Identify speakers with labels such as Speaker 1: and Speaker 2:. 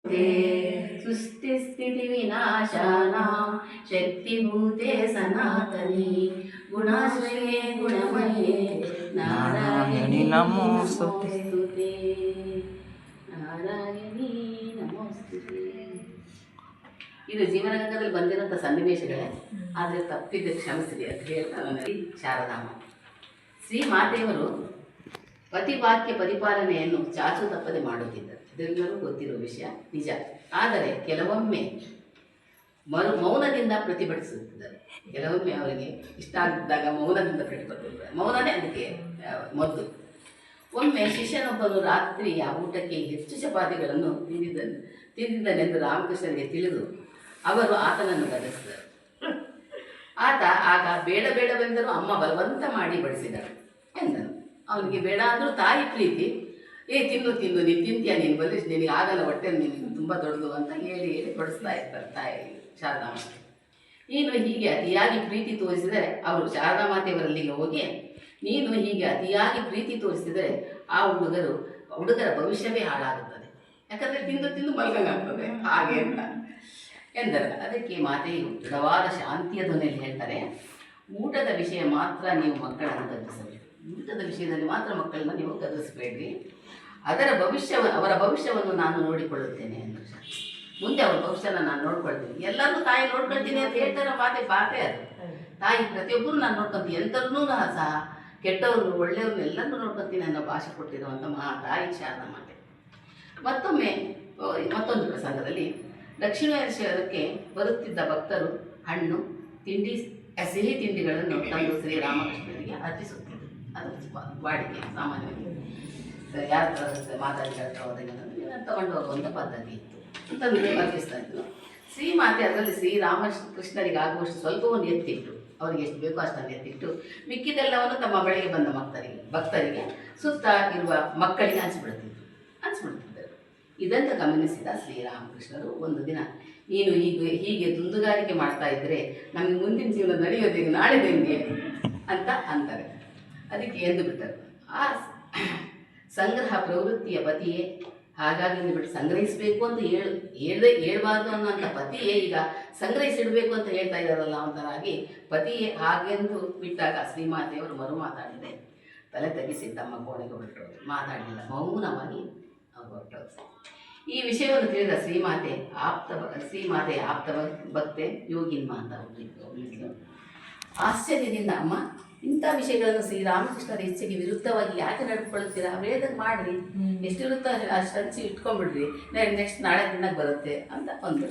Speaker 1: सृष्टिस्थिति विनाशानां शक्तिभूते सनातनी गुणाश्रये गुणमये नारायणी नमोस्तुते ನಾರಾಯಣಿ ನಮೋಸ್ತುತೆ. ಇದು ಜೀವನಗಂಗದಲ್ಲಿ ಬಂದಿರೋಂಥ ಸನ್ನಿವೇಶಗಳೇ, ಆದರೆ ತಪ್ಪಿದ್ದ ಕ್ಷಮಿಸಿದೆ ಅಂತ ಹೇಳ್ತಾನೆ ಶಾರದಾಂಬ. ಶ್ರೀ ಮಾತೆಯವರು ಪತಿವಾಕ್ಯ ಪರಿಪಾಲನೆಯನ್ನು ಚಾಚು ತಪ್ಪದೆ ಮಾಡುತ್ತಿದ್ದರು. ಇದೆಲ್ಲರೂ ಗೊತ್ತಿರುವ ವಿಷಯ ನಿಜ. ಆದರೆ ಕೆಲವೊಮ್ಮೆ ಮೌನದಿಂದ ಪ್ರತಿಭಟಿಸುತ್ತಿದ್ದರು. ಕೆಲವೊಮ್ಮೆ ಅವರಿಗೆ ಇಷ್ಟ ಆಗಿದ್ದಾಗ ಮೌನದಿಂದ ಪ್ರತಿಭಟಿಸುತ್ತಾರೆ. ಮೌನನೇ ಅದಕ್ಕೆ ಮೊದಲು. ಒಮ್ಮೆ ಶಿಷ್ಯನೊಬ್ಬನು ರಾತ್ರಿಯ ಊಟಕ್ಕೆ ಹೆಚ್ಚು ಚಪಾತಿಗಳನ್ನು ತಿಂದಿದ್ದನೆಂದು ರಾಮಕೃಷ್ಣನಿಗೆ ತಿಳಿದು ಅವರು ಆತನನ್ನು ಗದರಿಸಿದರು. ಆತ ಆಗ ಬೇಡ ಬೇಡವೆಂದರೂ ಅಮ್ಮ ಬಲವಂತ ಮಾಡಿ ಬಡಿಸಿದಳು ಎಂದನು. ಅವನಿಗೆ ಬೇಡ ಅಂದರೂ ತಾಯಿ ಪ್ರೀತಿ, ತಿನ್ನು ತಿನ್ನು, ನೀನು ತಿಂತೀಯ, ನೀನು ಬಲಿಸಿ, ನಿನಗೆ ಆಗಲ್ಲ, ಹೊಟ್ಟೆ ನಿನಗೆ ತುಂಬ ದೊಡ್ಡದು ಅಂತ ಹೇಳಿ ಬಡಿಸ್ತಾ ಇರ್ತಾರೆ ತಾಯಿ ಶಾರದಾಮಾತೆ. ನೀನು ಹೀಗೆ ಅತಿಯಾಗಿ ಪ್ರೀತಿ ತೋರಿಸಿದರೆ, ಅವರು ಶಾರದಾಮಾತೆಯವರಲ್ಲಿಗೆ ಹೋಗಿ, ನೀನು ಹೀಗೆ ಅತಿಯಾಗಿ ಪ್ರೀತಿ ತೋರಿಸಿದರೆ ಆ ಹುಡುಗರ ಭವಿಷ್ಯವೇ ಹಾಳಾಗುತ್ತದೆ. ಯಾಕಂದರೆ ತಿಂದು ತಿಂದು ಮಲ್ಗಂಗಾಗ್ತದೆ ಹಾಗೆ ಅಂತ ಎಂದರು. ಅದಕ್ಕೆ ಮಾತೆಯು ದೃಢವಾದ ಶಾಂತಿಯ ಧ್ವನಿಯಲ್ಲಿ ಹೇಳ್ತಾರೆ, ಊಟದ ವಿಷಯ ಮಾತ್ರ ನೀವು ಮಕ್ಕಳನ್ನು ಗದರಿಸಬೇಕು. ಊಟದ ವಿಷಯದಲ್ಲಿ ಮಾತ್ರ ಮಕ್ಕಳನ್ನ ನೀವು ಗದರಿಸಬೇಡ್ರಿ. ಅವರ ಭವಿಷ್ಯವನ್ನು ನಾನು ನೋಡಿಕೊಳ್ಳುತ್ತೇನೆ ಎಂದರು. ಮುಂದೆ ಅವರ ಭವಿಷ್ಯನ ನಾನು ನೋಡ್ಕೊಳ್ತೀನಿ. ಎಲ್ಲರೂ ತಾಯಿ ನೋಡ್ಕೊಳ್ತೀನಿ ಅಂತ ಹೇಳ್ತಾರೆ. ಮಾತೆ ಅದು ತಾಯಿ ಪ್ರತಿಯೊಬ್ಬರು ನಾನು ನೋಡ್ಕೊತೀನಿ, ಎಂಥವ್ರನ್ನೂ ಸಹ ಕೆಟ್ಟವರು ಒಳ್ಳೆಯವ್ರನ್ನ ಎಲ್ಲರೂ ನೋಡ್ಕೊತೀನಿ ಅನ್ನೋ ಭಾಷೆ ಕೊಟ್ಟಿರುವಂಥ ತಾಯಿ ಶಾರದಾಮಾತೆ. ಮತ್ತೊಂದು ಪ್ರಸಂಗದಲ್ಲಿ ದಕ್ಷಿಣೇಶ್ವರಕ್ಕೆ ಬರುತ್ತಿದ್ದ ಭಕ್ತರು ಹಣ್ಣು ತಿಂಡಿ ಸಿಹಿ ತಿಂಡಿಗಳನ್ನು ತಂದು ಶ್ರೀರಾಮಕೃಷ್ಣರಿಗೆ ಅರ್ಪಿಸುತ್ತಿದ್ದರು. ಅದು ವಾಡಿಕೆ ಸಾಮಾನ್ಯವಾಗಿ ಯಾರ ಮಾತಾಡಿದ್ರೆ ತಗೊಂಡು ಹೋಗುವಂಥ ಪದ್ಧತಿ ಇತ್ತು ಅಂತ ಅರ್ಪಿಸ್ತಾ ಇದ್ರು. ಶ್ರೀಮಾತೆ ಅದರಲ್ಲಿ ಶ್ರೀರಾಮಕೃಷ್ಣರಿಗೆ ಆಗುವಷ್ಟು ಸ್ವಲ್ಪವನ್ನು ಎತ್ತಿಟ್ಟು, ಅವರಿಗೆ ಎಷ್ಟು ಬೇಕೋ ಅಷ್ಟನ್ನು ಎತ್ತಿಟ್ಟು ಮಿಕ್ಕಿದೆಲ್ಲವನ್ನು ತಮ್ಮ ಬಳಿಗೆ ಬಂದ ಭಕ್ತರಿಗೆ ಸುತ್ತ ಇರುವ ಮಕ್ಕಳಿಗೆ ಹಂಚಿಬಿಡುತ್ತಿದ್ದರು. ಇದನ್ನು ಗಮನಿಸಿದ ಶ್ರೀರಾಮಕೃಷ್ಣರು ಒಂದು ದಿನ, ನೀನು ಹೀಗೆ ದುಂದುಗಾರಿಕೆ ಮಾಡ್ತಾ ಇದ್ದರೆ ನಮಗೆ ಮುಂದಿನ ಜೀವನ ನಡೆಯೋದೇನು, ನಾಳೆದೇನಿಗೆ ಅಂತ ಅಂತಾರೆ. ಅದಕ್ಕೆ ಎಂದು ಬಿಟ್ಟರು. ಆ ಸಂಗ್ರಹ ಪ್ರವೃತ್ತಿಯ ಪತಿಯೇ ಹಾಗಾಗಿ ಬಿಟ್ಟು ಸಂಗ್ರಹಿಸಬೇಕು ಅಂತ ಹೇಳ್ಬಾರ್ದು ಅನ್ನೋಂಥ ಪತಿಯೇ ಈಗ ಸಂಗ್ರಹಿಸಿಡಬೇಕು ಅಂತ ಹೇಳ್ತಾ ಇದ್ದಾರಲ್ಲ ಅಂತರಾಗಿ ಪತಿಯೇ ಹಾಗೆಂದು ಬಿಟ್ಟಾಗ ಶ್ರೀಮಾತೆಯವರು ಮರು ಮಾತಾಡಿದೆ. ತಲೆ ತಗ್ಗಿಸಿ ತಮ್ಮ ಕೋಣೆಗೆ ಹೊರಟೋದು. ಮಾತಾಡಲಿಲ್ಲ, ಮೌನವಾಗಿ ಹೊರಟೋದು. ಈ ವಿಷಯವನ್ನು ತಿಳಿದ ಶ್ರೀಮಾತೆಯ ಆಪ್ತ ಭಕ್ತೆ ಯೋಗಿನ್ಮ ಅಂತ ಹೋಗ್ಲಿಕ್ಕೆ ಆಶ್ಚರ್ಯದಿಂದ, ಅಮ್ಮ ಇಂಥ ವಿಷಯಗಳನ್ನು ಶ್ರೀರಾಮಕೃಷ್ಣರ ಇಚ್ಛೆಗೆ ವಿರುದ್ಧವಾಗಿ ಯಾಕೆ ನಡ್ಕೊಳ್ತೀರಾ? ವೇದಕ್ಕೆ ಮಾಡಿರಿ, ಎಷ್ಟಿರುತ್ತೋ ಅಷ್ಟು ಹಂಚಿ ಇಟ್ಕೊಂಡ್ಬಿಡ್ರಿ, ನೆಕ್ಸ್ಟ್ ನಾಳೆ ದಿನಕ್ಕೆ ಬರುತ್ತೆ ಅಂತ ಒಂದು